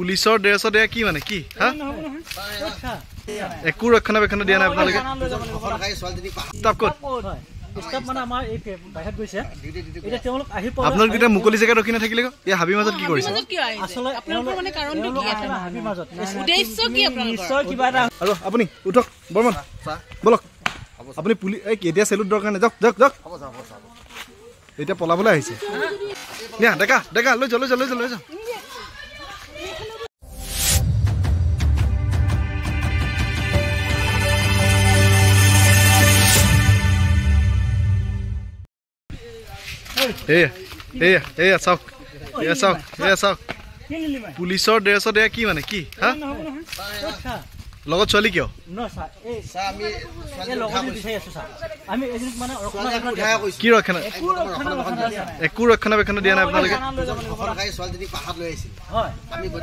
পুলিচৰ ড্ৰেছত এয়া কি মানে কি হা একো ৰক্ষণাবেক্ষণ দিয়া নাই আপোনালোকে আপোনালোক এতিয়া মুকলি জেগাত ৰখি নাথাকিলে এই হাবিৰ মাজত কি কৰিছে আৰু আপুনি উঠক বৰ্মন বলক আপুনি পুলিচ এতিয়া চেলুট দৰকাৰ নাই যাওক যাওক যাওক এতিয়া পলাবলৈ আহিছে নিয়া ডেকা ডেকা লৈ যাও লৈ যাও লৈ যাও লৈ যাও এয়া চাওক এয়া চাওক এয়া চাওক পুলিচৰ ড্ৰেছত এয়া কি মানে কি হা লগত ছোৱালী কিয় কি ৰক্ষণা একো ৰক্ষণাবেক্ষণ দিয়া নাই আপোনালোকে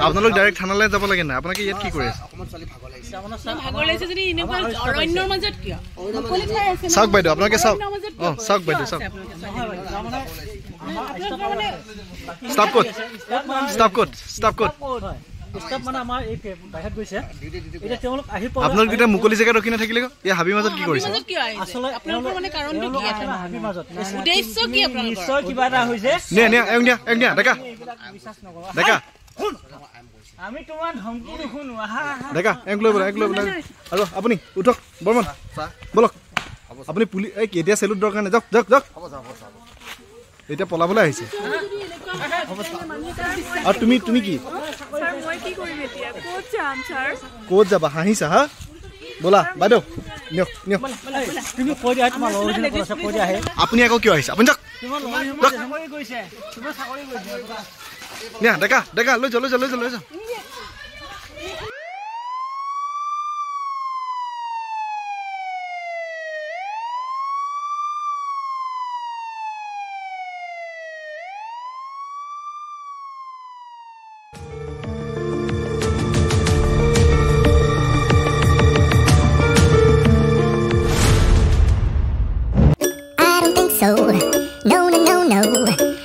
আপোনালোক ডাইৰেক্ট থানালৈ যাব লাগে নাই আপোনালোকে ইয়াত কি কৰি আছে চাওক বাইদেউ আপোনালোকে চাওক চাওক বাইদেউ চাওক ষ্টাফ ক'ত ষ্টাফ ক'ত ষ্টাফ ক'ত আপোনালোক এতিয়া মুকলি জেগাত ৰখি নাথাকিলে এই হাবিৰ মাজত কি কৰিছে ডেকা ডেকা ডেকা এক লৈ আৰু আপুনি উঠক বৰ্মন বলক আপুনি পুলিচ এতিয়া চেলুট দৰকাৰ নাই যাওক যাওক যাওক এতিয়া পলাবলৈ আহিছে আৰু তুমি তুমি কি ক'ত যাবা হাঁহিছা হা ব'লা বাইদেউ নিয়ক নিয়ক আপুনি আকৌ কিয় আহিছে আপুনি যাওক নিয়া ডেকা ডেকা লৈ যাও লৈ যাও লৈ যাও লৈ যাও So, no, no, no, no.